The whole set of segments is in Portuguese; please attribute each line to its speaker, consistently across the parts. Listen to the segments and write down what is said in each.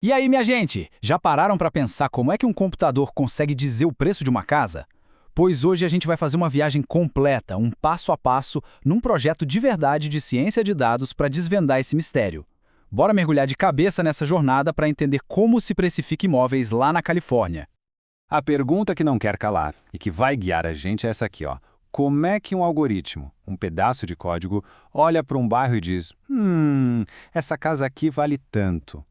Speaker 1: E aí, minha gente, já pararam para pensar como é que um computador consegue dizer o preço de uma casa? Pois hoje a gente vai fazer uma viagem completa, um passo a passo, num projeto de verdade de ciência de dados para desvendar esse mistério. Bora mergulhar de cabeça nessa jornada para entender como se precifica imóveis lá na Califórnia.
Speaker 2: A pergunta que não quer calar e que vai guiar a gente é essa aqui, ó. Como é que um algoritmo, um pedaço de código, olha para um bairro e diz: essa casa aqui vale tanto?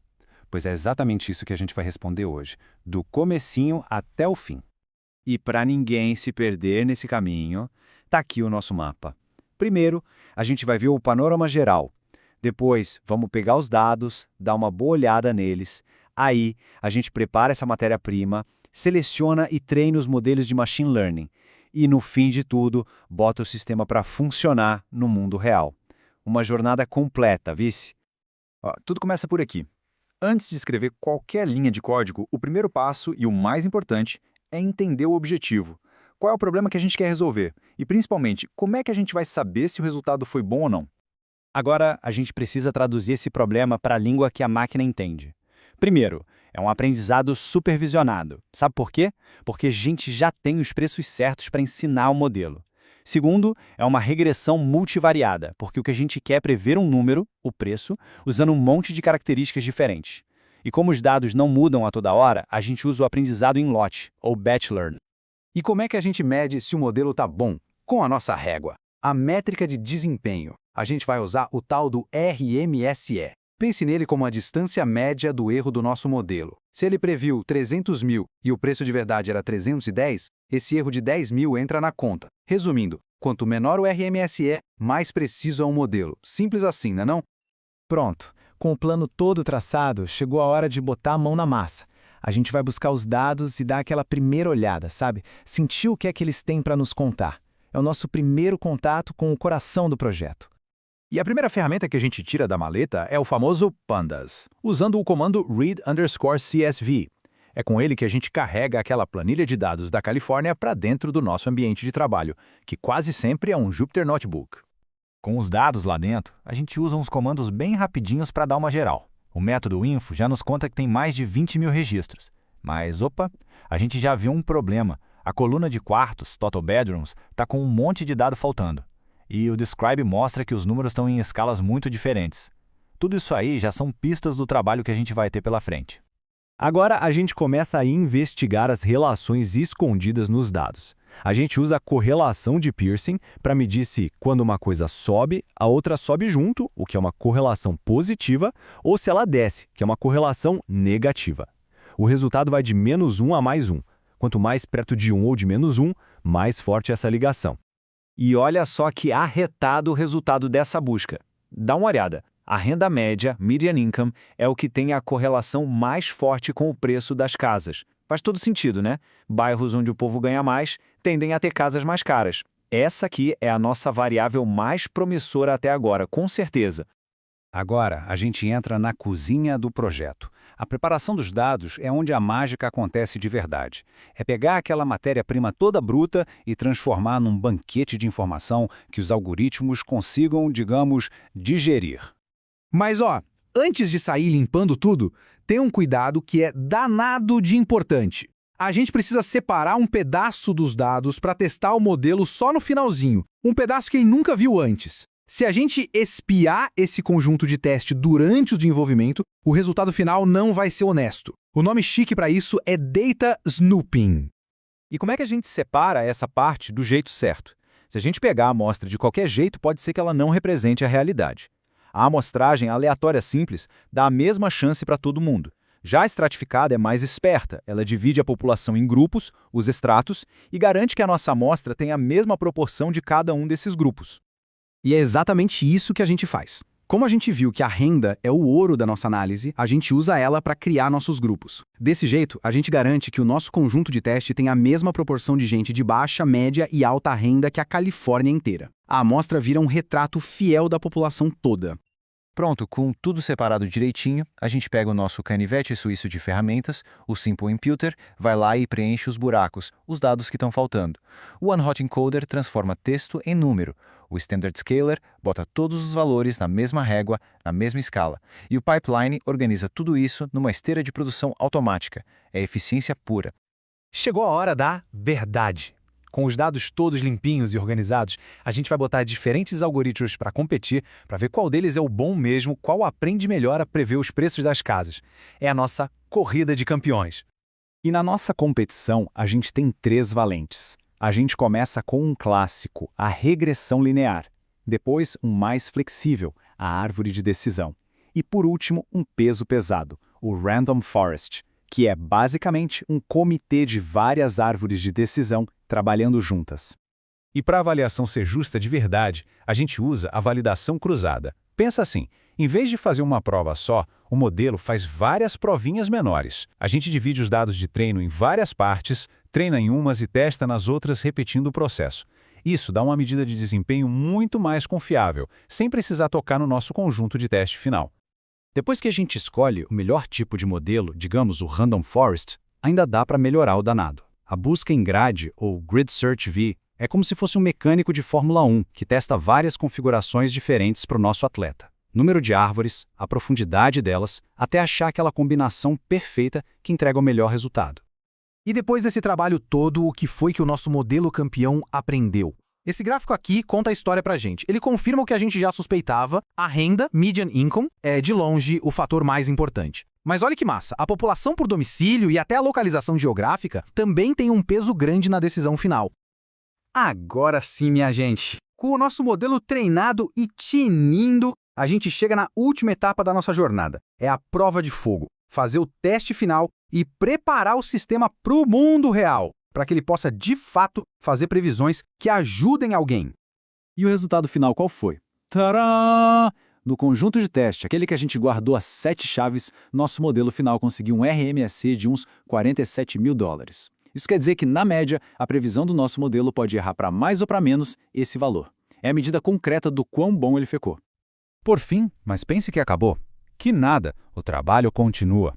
Speaker 2: Pois é exatamente isso que a gente vai responder hoje, do comecinho até o fim.
Speaker 3: E para ninguém se perder nesse caminho, tá aqui o nosso mapa. Primeiro, a gente vai ver o panorama geral. Depois, vamos pegar os dados, dar uma boa olhada neles. Aí, a gente prepara essa matéria-prima, seleciona e treina os modelos de machine learning. E no fim de tudo, bota o sistema para funcionar no mundo real. Uma jornada completa, vice?
Speaker 4: Ó, tudo começa por aqui. Antes de escrever qualquer linha de código, o primeiro passo, e o mais importante, é entender o objetivo. Qual é o problema que a gente quer resolver? E, principalmente, como é que a gente vai saber se o resultado foi bom ou não?
Speaker 5: Agora, a gente precisa traduzir esse problema para a língua que a máquina entende. Primeiro, é um aprendizado supervisionado. Sabe por quê? Porque a gente já tem os preços certos para ensinar o modelo. Segundo, é uma regressão multivariada, porque o que a gente quer é prever um número, o preço, usando um monte de características diferentes. E como os dados não mudam a toda hora, a gente usa o aprendizado em lote, ou batch learn.
Speaker 2: E como é que a gente mede se o modelo está bom? Com a nossa régua, a métrica de desempenho. A gente vai usar o tal do RMSE. Pense nele como a distância média do erro do nosso modelo. Se ele previu 300 mil e o preço de verdade era 310, esse erro de 10 mil entra na conta. Resumindo, quanto menor o RMSE, mais preciso é o modelo. Simples assim, não é não?
Speaker 6: Pronto. Com o plano todo traçado, chegou a hora de botar a mão na massa. A gente vai buscar os dados e dar aquela primeira olhada, sabe? Sentir o que é que eles têm para nos contar. É o nosso primeiro contato com o coração do projeto.
Speaker 4: E a primeira ferramenta que a gente tira da maleta é o famoso Pandas, usando o comando read_csv. É com ele que a gente carrega aquela planilha de dados da Califórnia para dentro do nosso ambiente de trabalho, que quase sempre é um Jupyter Notebook. Com os dados lá dentro, a gente usa uns comandos bem rapidinhos para dar uma geral. O método info já nos conta que tem mais de 20 mil registros. Mas, opa, a gente já viu um problema. A coluna de quartos, Total Bedrooms, está com um monte de dado faltando. E o Describe mostra que os números estão em escalas muito diferentes. Tudo isso aí já são pistas do trabalho que a gente vai ter pela frente.
Speaker 5: Agora a gente começa a investigar as relações escondidas nos dados. A gente usa a correlação de Pearson para medir se, quando uma coisa sobe, a outra sobe junto, o que é uma correlação positiva, ou se ela desce, que é uma correlação negativa. O resultado vai de -1 a +1. Quanto mais perto de 1 ou de -1, mais forte é essa ligação.
Speaker 3: E olha só que arretado o resultado dessa busca. Dá uma olhada. A renda média, median income, é o que tem a correlação mais forte com o preço das casas. Faz todo sentido, né? Bairros onde o povo ganha mais tendem a ter casas mais caras. Essa aqui é a nossa variável mais promissora até agora, com certeza.
Speaker 2: Agora, a gente entra na cozinha do projeto. A preparação dos dados é onde a mágica acontece de verdade. É pegar aquela matéria-prima toda bruta e transformar num banquete de informação que os algoritmos consigam, digamos, digerir.
Speaker 7: Mas ó, antes de sair limpando tudo, tenha um cuidado que é danado de importante. A gente precisa separar um pedaço dos dados para testar o modelo só no finalzinho, um pedaço que ele nunca viu antes. Se a gente espiar esse conjunto de teste durante o desenvolvimento, o resultado final não vai ser honesto. O nome chique para isso é Data Snooping.
Speaker 4: E como é que a gente separa essa parte do jeito certo? Se a gente pegar a amostra de qualquer jeito, pode ser que ela não represente a realidade. A amostragem aleatória simples dá a mesma chance para todo mundo. Já a estratificada é mais esperta, ela divide a população em grupos, os estratos, e garante que a nossa amostra tenha a mesma proporção de cada um desses grupos.
Speaker 7: E é exatamente isso que a gente faz. Como a gente viu que a renda é o ouro da nossa análise, a gente usa ela para criar nossos grupos. Desse jeito, a gente garante que o nosso conjunto de teste tem a mesma proporção de gente de baixa, média e alta renda que a Califórnia inteira. A amostra vira um retrato fiel da população toda.
Speaker 3: Pronto, com tudo separado direitinho, a gente pega o nosso canivete suíço de ferramentas, o Simple Imputer, vai lá e preenche os buracos, os dados que estão faltando. O OneHot Encoder transforma texto em número. O Standard Scaler bota todos os valores na mesma régua, na mesma escala. E o Pipeline organiza tudo isso numa esteira de produção automática. É eficiência pura.
Speaker 2: Chegou a hora da verdade. Com os dados todos limpinhos e organizados, a gente vai botar diferentes algoritmos para competir, para ver qual deles é o bom mesmo, qual aprende melhor a prever os preços das casas. É a nossa corrida de campeões.
Speaker 5: E na nossa competição, a gente tem 3 valentes. A gente começa com um clássico, a regressão linear. Depois, um mais flexível, a árvore de decisão. E por último, um peso pesado, o Random Forest, que é basicamente um comitê de várias árvores de decisão trabalhando juntas.
Speaker 4: E para a avaliação ser justa de verdade, a gente usa a validação cruzada. Pensa assim, em vez de fazer uma prova só, o modelo faz várias provinhas menores. A gente divide os dados de treino em várias partes, treina em umas e testa nas outras repetindo o processo. Isso dá uma medida de desempenho muito mais confiável, sem precisar tocar no nosso conjunto de teste final.
Speaker 1: Depois que a gente escolhe o melhor tipo de modelo, digamos o Random Forest, ainda dá para melhorar o danado. A busca em grade, ou Grid Search V, é como se fosse um mecânico de Fórmula 1 que testa várias configurações diferentes para o nosso atleta. Número de árvores, a profundidade delas, até achar aquela combinação perfeita que entrega o melhor resultado.
Speaker 7: E depois desse trabalho todo, o que foi que o nosso modelo campeão aprendeu? Esse gráfico aqui conta a história pra gente. Ele confirma o que a gente já suspeitava, a renda, median income, é de longe o fator mais importante. Mas olha que massa, a população por domicílio e até a localização geográfica também tem um peso grande na decisão final. Agora sim, minha gente. Com o nosso modelo treinado e tinindo, a gente chega na última etapa da nossa jornada. É a prova de fogo. Fazer o teste final e preparar o sistema para o mundo real, para que ele possa, de fato, fazer previsões que ajudem alguém.
Speaker 1: E o resultado final qual foi? Tcharam! No conjunto de teste, aquele que a gente guardou as 7 chaves, nosso modelo final conseguiu um RMSE de uns $47 mil. Isso quer dizer que, na média, a previsão do nosso modelo pode errar para mais ou para menos esse valor. É a medida concreta do quão bom ele ficou.
Speaker 2: Por fim, mas pense que acabou. Que nada, o trabalho continua.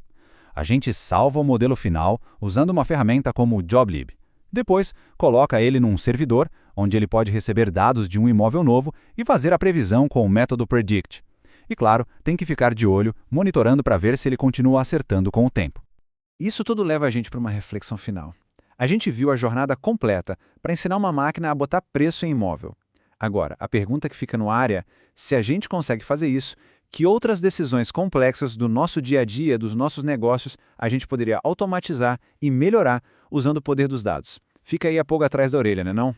Speaker 2: A gente salva o modelo final usando uma ferramenta como o JobLib. Depois, coloca ele num servidor, onde ele pode receber dados de um imóvel novo e fazer a previsão com o método Predict. E claro, tem que ficar de olho, monitorando para ver se ele continua acertando com o tempo.
Speaker 3: Isso tudo leva a gente para uma reflexão final. A gente viu a jornada completa para ensinar uma máquina a botar preço em imóvel. Agora, a pergunta que fica no ar é, se a gente consegue fazer isso, que outras decisões complexas do nosso dia a dia, dos nossos negócios, a gente poderia automatizar e melhorar usando o poder dos dados? Fica aí a pulga atrás da orelha, né não?